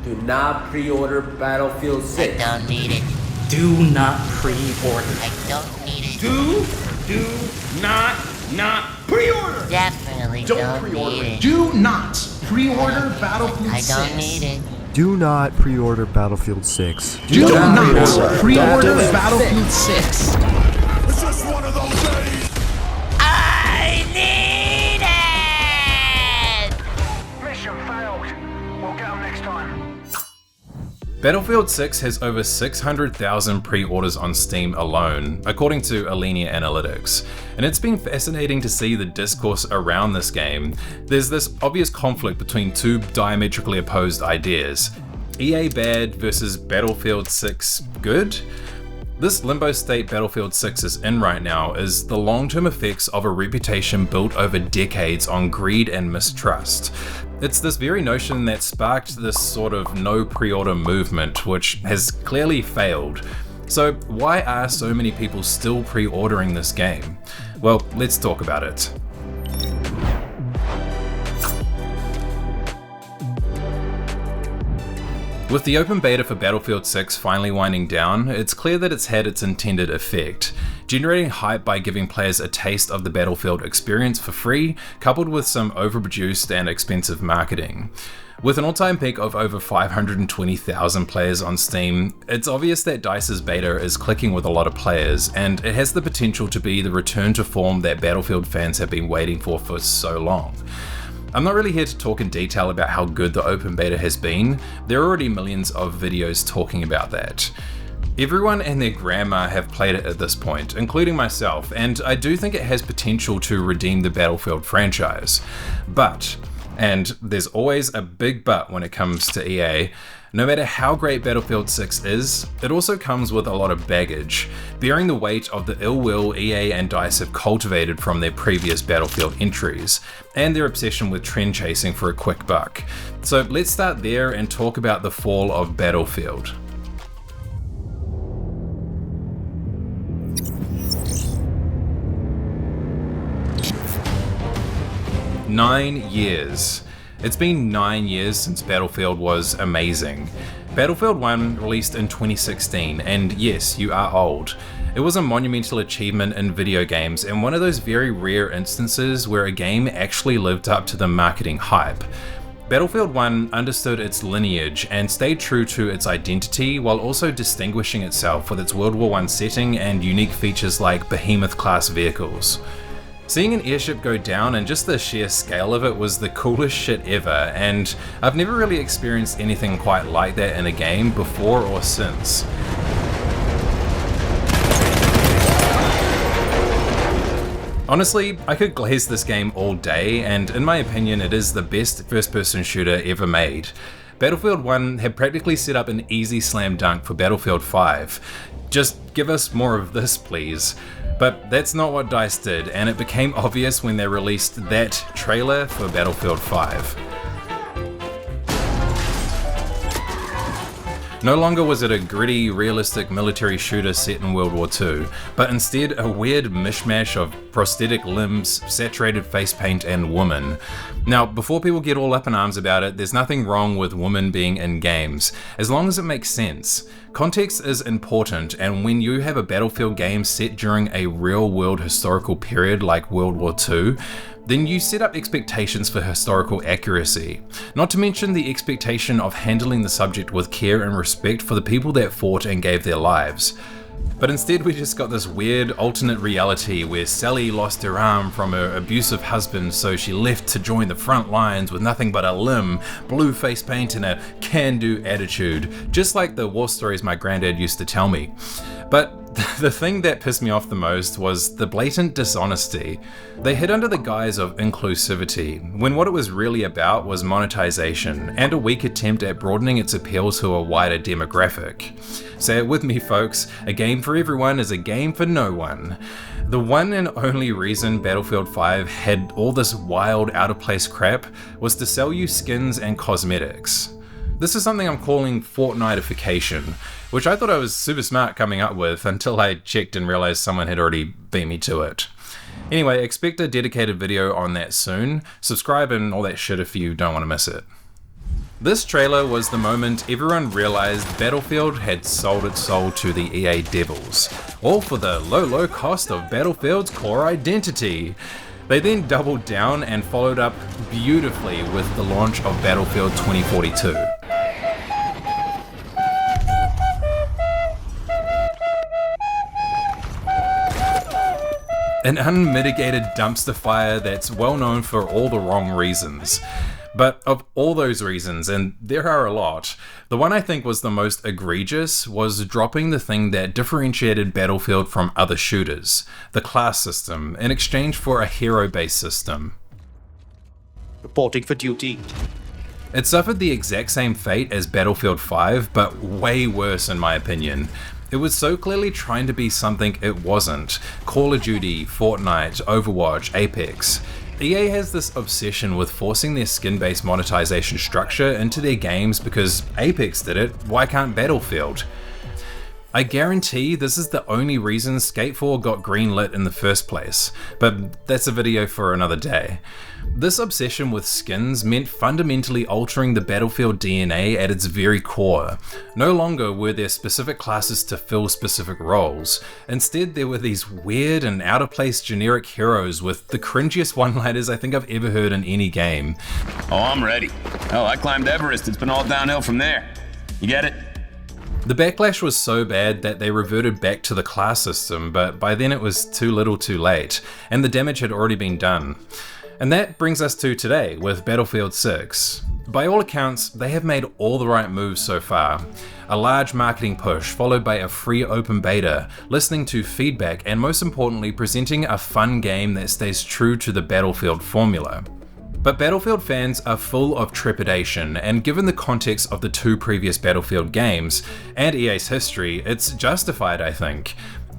Do not pre-order Battlefield 6. I don't need it. Do not pre-order. I don't need it. Do not pre-order. Definitely don't need it. Do not pre-order Battlefield 6. I don't need it. Do not pre-order Battlefield 6. Do not pre-order Battlefield 6. It's just one of those days. I need it! Mission failed. We'll get them next time. Battlefield 6 has over 600,000 pre-orders on Steam alone, according to Alinea Analytics, and it's been fascinating to see the discourse around this game. There's this obvious conflict between two diametrically opposed ideas. EA bad versus Battlefield 6 good? This limbo state Battlefield 6 is in right now is the long-term effects of a reputation built over decades on greed and mistrust. It's this very notion that sparked this sort of no pre-order movement, which has clearly failed. So why are so many people still pre-ordering this game? Well, let's talk about it. With the open beta for Battlefield 6 finally winding down, it's clear that it's had its intended effect, generating hype by giving players a taste of the Battlefield experience for free, coupled with some overproduced and expensive marketing. With an all-time peak of over 520,000 players on Steam, it's obvious that DICE's beta is clicking with a lot of players, and it has the potential to be the return to form that Battlefield fans have been waiting for so long. I'm not really here to talk in detail about how good the open beta has been. There are already millions of videos talking about that. Everyone and their grandma have played it at this point, including myself, and I do think it has potential to redeem the Battlefield franchise. But, and there's always a big but when it comes to EA, no matter how great Battlefield 6 is, it also comes with a lot of baggage, bearing the weight of the ill will EA and DICE have cultivated from their previous Battlefield entries, and their obsession with trend chasing for a quick buck. So let's start there and talk about the fall of Battlefield. Nine years. It's been 9 years since Battlefield was amazing. Battlefield 1 released in 2016, and yes, you are old. It was a monumental achievement in video games and one of those very rare instances where a game actually lived up to the marketing hype. Battlefield 1 understood its lineage and stayed true to its identity while also distinguishing itself with its World War I setting and unique features like behemoth-class vehicles. Seeing an airship go down and just the sheer scale of it was the coolest shit ever, and I've never really experienced anything quite like that in a game before or since. Honestly, I could glaze this game all day, and in my opinion it is the best first-person shooter ever made. Battlefield 1 had practically set up an easy slam dunk for Battlefield 5. Just give us more of this, please. But that's not what DICE did, and it became obvious when they released that trailer for Battlefield 5. No longer was it a gritty, realistic military shooter set in World War II, but instead a weird mishmash of prosthetic limbs, saturated face paint, and women. Now, before people get all up in arms about it, there's nothing wrong with women being in games, as long as it makes sense. Context is important, and when you have a Battlefield game set during a real-world historical period like World War II, then you set up expectations for historical accuracy. Not to mention the expectation of handling the subject with care and respect for the people that fought and gave their lives. But instead we just got this weird alternate reality where Sally lost her arm from her abusive husband, so she left to join the front lines with nothing but a limb, blue face paint, and a can-do attitude, just like the war stories my granddad used to tell me. But the thing that pissed me off the most was the blatant dishonesty. They hid under the guise of inclusivity, when what it was really about was monetization, and a weak attempt at broadening its appeal to a wider demographic. Say it with me, folks, a game for everyone is a game for no one. The one and only reason Battlefield 5 had all this wild, out-of-place crap was to sell you skins and cosmetics. This is something I'm calling fortniteification, which I thought I was super smart coming up with until I checked and realized someone had already beat me to it. Anyway, expect a dedicated video on that soon. Subscribe and all that shit if you don't want to miss it. This trailer was the moment everyone realized Battlefield had sold its soul to the EA devils, all for the low cost of Battlefield's core identity. They then doubled down and followed up beautifully with the launch of Battlefield 2042. An unmitigated dumpster fire that's well known for all the wrong reasons. But of all those reasons, and there are a lot, the one I think was the most egregious was dropping the thing that differentiated Battlefield from other shooters, the class system, in exchange for a hero-based system. Reporting for duty. It suffered the exact same fate as Battlefield 5, but way worse in my opinion. It was so clearly trying to be something it wasn't. Call of Duty, Fortnite, Overwatch, Apex. EA has this obsession with forcing their skin-based monetization structure into their games because Apex did it, why can't Battlefield? I guarantee this is the only reason Skate 4 got greenlit in the first place, but that's a video for another day. This obsession with skins meant fundamentally altering the Battlefield DNA at its very core. No longer were there specific classes to fill specific roles. Instead, there were these weird and out-of-place generic heroes with the cringiest one-liners I think I've ever heard in any game. Oh, I'm ready. Hell, I climbed Everest. It's been all downhill from there. You get it? The backlash was so bad that they reverted back to the class system, but by then it was too little too late, and the damage had already been done. And that brings us to today with Battlefield 6. By all accounts, they have made all the right moves so far. A large marketing push followed by a free open beta, listening to feedback, and most importantly presenting a fun game that stays true to the Battlefield formula. But Battlefield fans are full of trepidation, and given the context of the two previous Battlefield games, and EA's history, it's justified I think.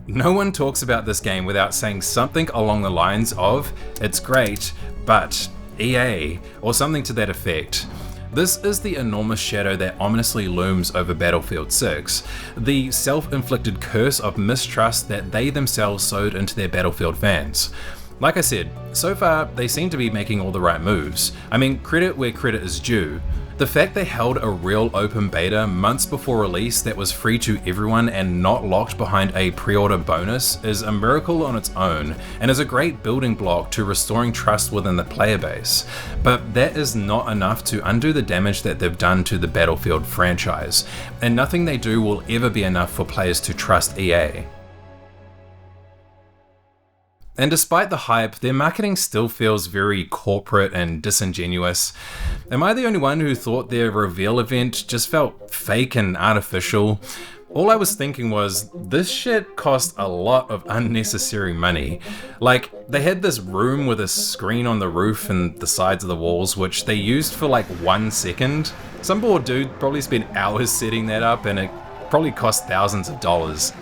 No one talks about this game without saying something along the lines of, "It's great, but EA," or something to that effect. This is the enormous shadow that ominously looms over Battlefield 6, the self-inflicted curse of mistrust that they themselves sowed into their Battlefield fans. Like I said, so far they seem to be making all the right moves. I mean, credit where credit is due. The fact they held a real open beta months before release that was free to everyone and not locked behind a pre-order bonus is a miracle on its own, and is a great building block to restoring trust within the player base. But that is not enough to undo the damage that they've done to the Battlefield franchise, and nothing they do will ever be enough for players to trust EA. And despite the hype, their marketing still feels very corporate and disingenuous. Am I the only one who thought their reveal event just felt fake and artificial? All I was thinking was, this shit cost a lot of unnecessary money. Like, they had this room with a screen on the roof and the sides of the walls, which they used for like 1 second. Some poor dude probably spent hours setting that up, and it probably cost thousands of dollars.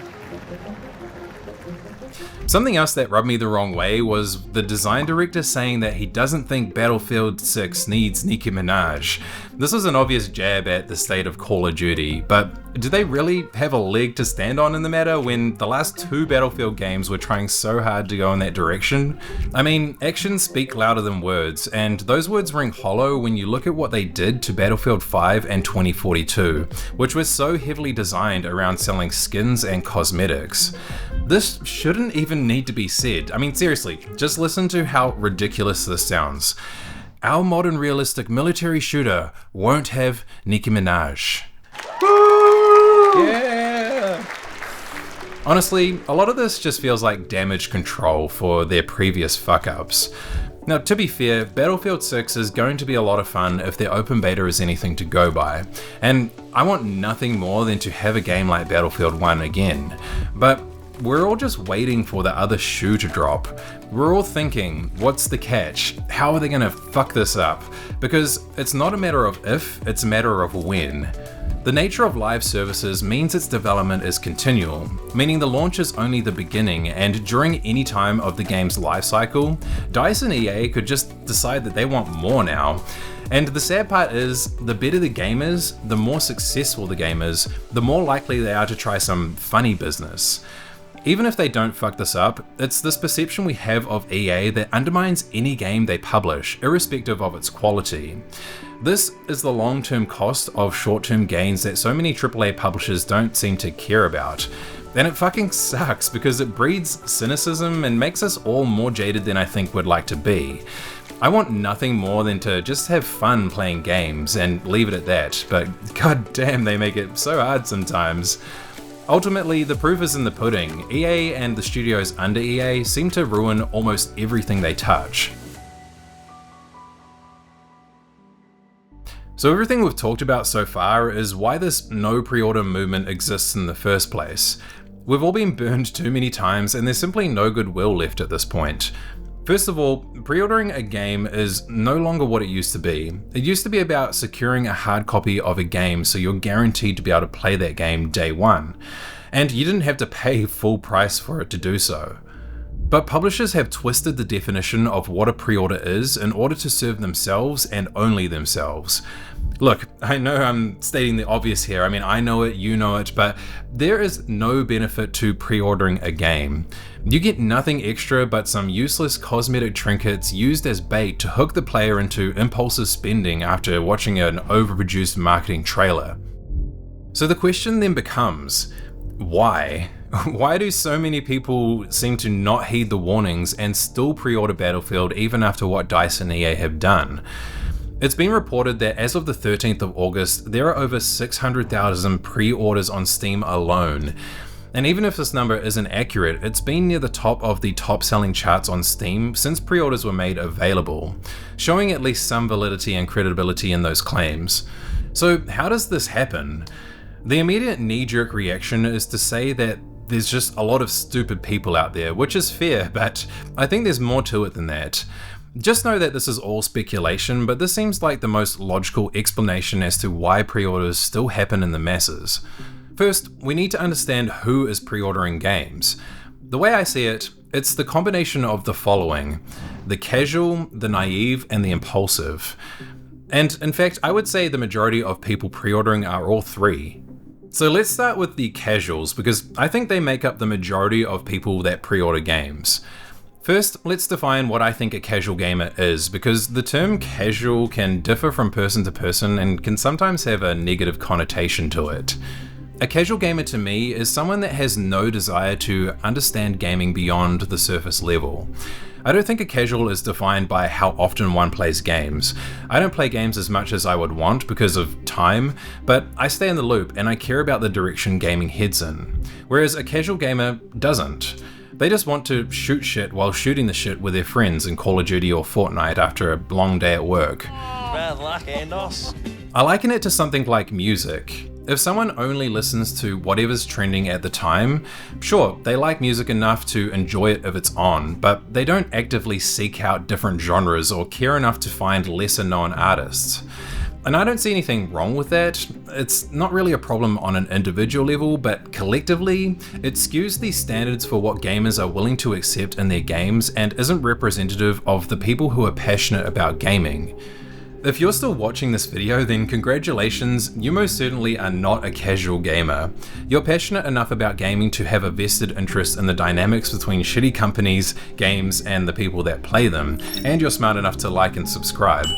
Something else that rubbed me the wrong way was the design director saying that he doesn't think Battlefield 6 needs Nicki Minaj. This was an obvious jab at the state of Call of Duty, but do they really have a leg to stand on in the matter when the last 2 Battlefield games were trying so hard to go in that direction? I mean, actions speak louder than words, and those words ring hollow when you look at what they did to Battlefield 5 and 2042, which was so heavily designed around selling skins and cosmetics. This shouldn't even need to be said. I mean, seriously, just listen to how ridiculous this sounds. Our modern realistic military shooter won't have Nicki Minaj. Yeah! Honestly, a lot of this just feels like damage control for their previous fuck-ups. Now, to be fair, Battlefield 6 is going to be a lot of fun if their open beta is anything to go by, and I want nothing more than to have a game like Battlefield 1 again. But we're all just waiting for the other shoe to drop. We're all thinking, what's the catch? How are they gonna fuck this up? Because it's not a matter of if, it's a matter of when. The nature of live services means its development is continual, meaning the launch is only the beginning, and during any time of the game's life cycle, DICE and EA could just decide that they want more now. And the sad part is, the better the game is, the more successful the game is, the more likely they are to try some funny business. Even if they don't fuck this up, it's this perception we have of EA that undermines any game they publish, irrespective of its quality. This is the long-term cost of short-term gains that so many AAA publishers don't seem to care about. And it fucking sucks because it breeds cynicism and makes us all more jaded than I think we'd like to be. I want nothing more than to just have fun playing games and leave it at that, but god damn they make it so hard sometimes. Ultimately, the proof is in the pudding. EA and the studios under EA seem to ruin almost everything they touch. So everything we've talked about so far is why this no pre-order movement exists in the first place. We've all been burned too many times and there's simply no goodwill left at this point. First of all, pre-ordering a game is no longer what it used to be. It used to be about securing a hard copy of a game so you're guaranteed to be able to play that game day one. And you didn't have to pay full price for it to do so. But publishers have twisted the definition of what a pre-order is in order to serve themselves and only themselves. Look, I know I'm stating the obvious here, I mean I know it, you know it, but there is no benefit to pre-ordering a game. You get nothing extra but some useless cosmetic trinkets used as bait to hook the player into impulsive spending after watching an overproduced marketing trailer. So the question then becomes, why? Why do so many people seem to not heed the warnings and still pre-order Battlefield even after what DICE and EA have done? It's been reported that as of the 13th of August, there are over 600,000 pre-orders on Steam alone. And even if this number isn't accurate, it's been near the top of the top-selling charts on Steam since pre-orders were made available, showing at least some validity and credibility in those claims. So how does this happen? The immediate knee-jerk reaction is to say that there's just a lot of stupid people out there, which is fair, but I think there's more to it than that. Just know that this is all speculation, but this seems like the most logical explanation as to why pre-orders still happen in the masses. First, we need to understand who is pre-ordering games. The way I see it, it's the combination of the following: the casual, the naive, and the impulsive. And in fact, I would say the majority of people pre-ordering are all three. So let's start with the casuals, because I think they make up the majority of people that pre-order games. First, let's define what I think a casual gamer is, because the term casual can differ from person to person and can sometimes have a negative connotation to it. A casual gamer to me is someone that has no desire to understand gaming beyond the surface level. I don't think a casual is defined by how often one plays games. I don't play games as much as I would want because of time, but I stay in the loop and I care about the direction gaming heads in. Whereas a casual gamer doesn't. They just want to shoot shit while shooting the shit with their friends in Call of Duty or Fortnite after a long day at work. Bad luck, Andos. I liken it to something like music. If someone only listens to whatever's trending at the time, sure, they like music enough to enjoy it if it's on, but they don't actively seek out different genres or care enough to find lesser known artists. And I don't see anything wrong with that. It's not really a problem on an individual level, but collectively, it skews the standards for what gamers are willing to accept in their games and isn't representative of the people who are passionate about gaming. If you're still watching this video, then congratulations, you most certainly are not a casual gamer. You're passionate enough about gaming to have a vested interest in the dynamics between shitty companies, games, and the people that play them, and you're smart enough to like and subscribe.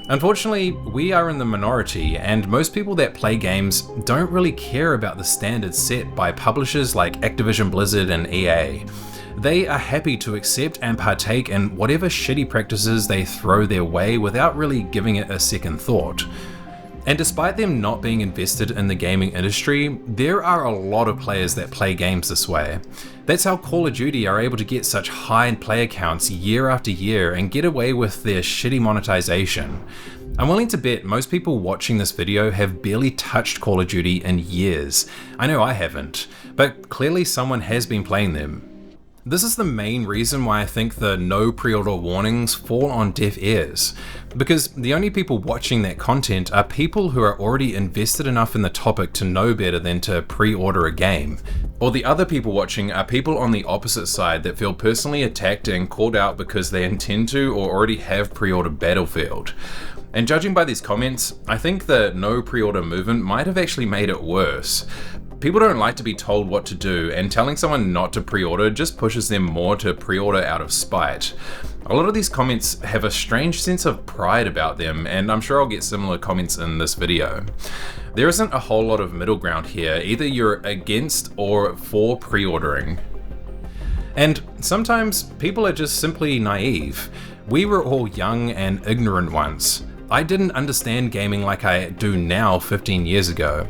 Unfortunately, we are in the minority, and most people that play games don't really care about the standards set by publishers like Activision Blizzard and EA. They are happy to accept and partake in whatever shitty practices they throw their way without really giving it a second thought. And despite them not being invested in the gaming industry, there are a lot of players that play games this way. That's how Call of Duty are able to get such high player counts year after year and get away with their shitty monetization. I'm willing to bet most people watching this video have barely touched Call of Duty in years. I know I haven't, but clearly someone has been playing them. This is the main reason why I think the no pre-order warnings fall on deaf ears, because the only people watching that content are people who are already invested enough in the topic to know better than to pre-order a game. Or the other people watching are people on the opposite side that feel personally attacked and called out because they intend to or already have pre-ordered Battlefield. And judging by these comments, I think the no pre-order movement might have actually made it worse. People don't like to be told what to do, and telling someone not to pre-order just pushes them more to pre-order out of spite. A lot of these comments have a strange sense of pride about them, and I'm sure I'll get similar comments in this video. There isn't a whole lot of middle ground here. Either you're against or for pre-ordering. And sometimes people are just simply naive. We were all young and ignorant once. I didn't understand gaming like I do now 15 years ago.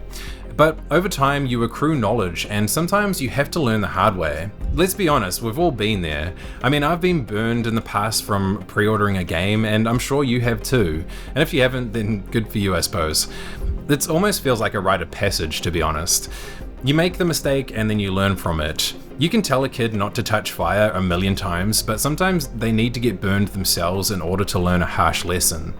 But over time you accrue knowledge, and sometimes you have to learn the hard way. Let's be honest, we've all been there. I mean, I've been burned in the past from pre-ordering a game, and I'm sure you have too. And if you haven't, then good for you, I suppose. It almost feels like a rite of passage, to be honest. You make the mistake and then you learn from it. You can tell a kid not to touch fire a million times, but sometimes they need to get burned themselves in order to learn a harsh lesson.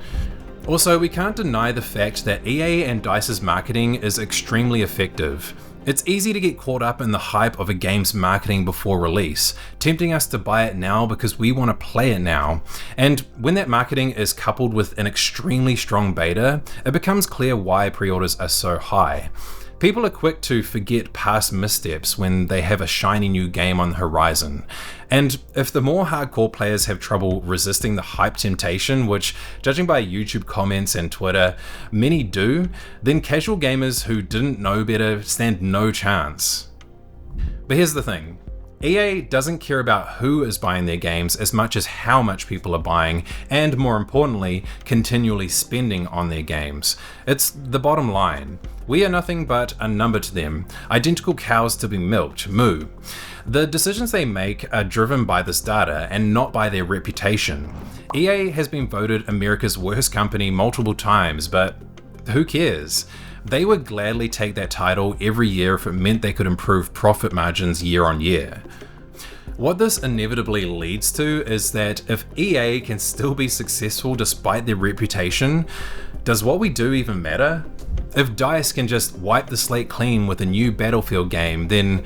Also, we can't deny the fact that EA and DICE's marketing is extremely effective. It's easy to get caught up in the hype of a game's marketing before release, tempting us to buy it now because we want to play it now. And when that marketing is coupled with an extremely strong beta, it becomes clear why pre-orders are so high. People are quick to forget past missteps when they have a shiny new game on the horizon. And if the more hardcore players have trouble resisting the hype temptation, which, judging by YouTube comments and Twitter, many do, then casual gamers who didn't know better stand no chance. But here's the thing. EA doesn't care about who is buying their games as much as how much people are buying, and more importantly, continually spending on their games. It's the bottom line. We are nothing but a number to them, identical cows to be milked, moo. The decisions they make are driven by this data and not by their reputation. EA has been voted America's worst company multiple times, but who cares? They would gladly take that title every year if it meant they could improve profit margins year on year. What this inevitably leads to is that if EA can still be successful despite their reputation, does what we do even matter? If DICE can just wipe the slate clean with a new Battlefield game, then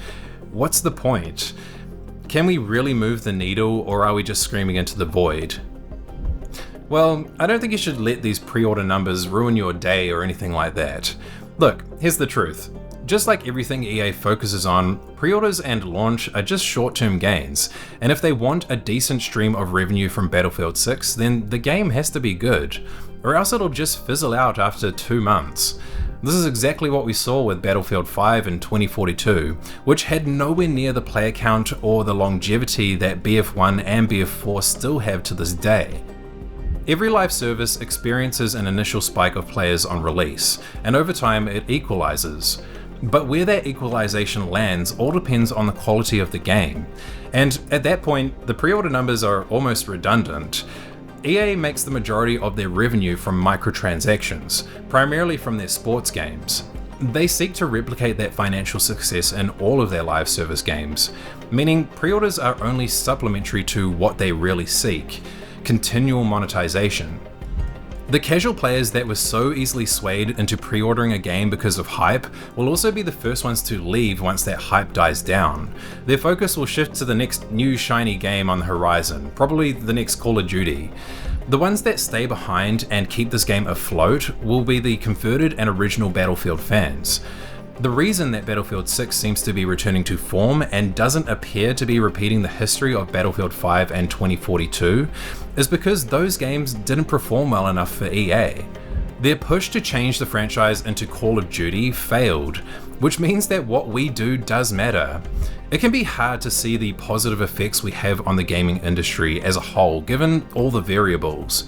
what's the point? Can we really move the needle, or are we just screaming into the void? Well, I don't think you should let these pre-order numbers ruin your day or anything like that. Look, here's the truth. Just like everything EA focuses on, pre-orders and launch are just short-term gains, and if they want a decent stream of revenue from Battlefield 6, then the game has to be good, or else it'll just fizzle out after 2 months. This is exactly what we saw with Battlefield 5 in 2042, which had nowhere near the player count or the longevity that BF1 and BF4 still have to this day. Every live service experiences an initial spike of players on release, and over time it equalizes. But where that equalization lands all depends on the quality of the game. And at that point, the pre-order numbers are almost redundant. EA makes the majority of their revenue from microtransactions, primarily from their sports games. They seek to replicate that financial success in all of their live service games, meaning pre-orders are only supplementary to what they really seek: continual monetization. The casual players that were so easily swayed into pre-ordering a game because of hype will also be the first ones to leave once that hype dies down. Their focus will shift to the next new shiny game on the horizon, probably the next Call of Duty. The ones that stay behind and keep this game afloat will be the converted and original Battlefield fans. The reason that Battlefield 6 seems to be returning to form and doesn't appear to be repeating the history of Battlefield 5 and 2042 is because those games didn't perform well enough for EA. Their push to change the franchise into Call of Duty failed, which means that what we do does matter. It can be hard to see the positive effects we have on the gaming industry as a whole, given all the variables.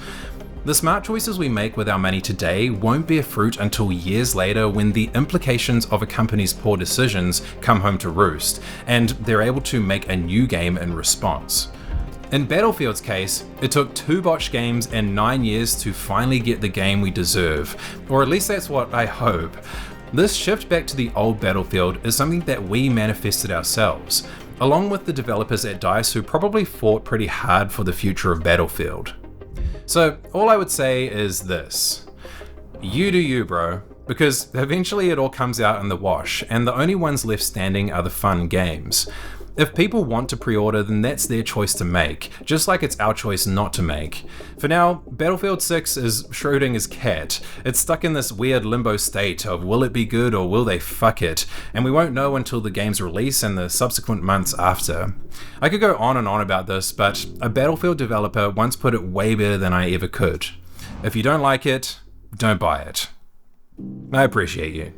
The smart choices we make with our money today won't bear fruit until years later, when the implications of a company's poor decisions come home to roost, and they're able to make a new game in response. In Battlefield's case, it took 2 botched games and 9 years to finally get the game we deserve, or at least that's what I hope. This shift back to the old Battlefield is something that we manifested ourselves, along with the developers at DICE who probably fought pretty hard for the future of Battlefield. So all I would say is this: you do you, bro, because eventually it all comes out in the wash, and the only ones left standing are the fun games. If people want to pre-order, then that's their choice to make, just like it's our choice not to make. For now, Battlefield 6 is Schrodinger's cat. It's stuck in this weird limbo state of will it be good or will they fuck it, and we won't know until the game's release and the subsequent months after. I could go on and on about this, but a Battlefield developer once put it way better than I ever could. If you don't like it, don't buy it. I appreciate you.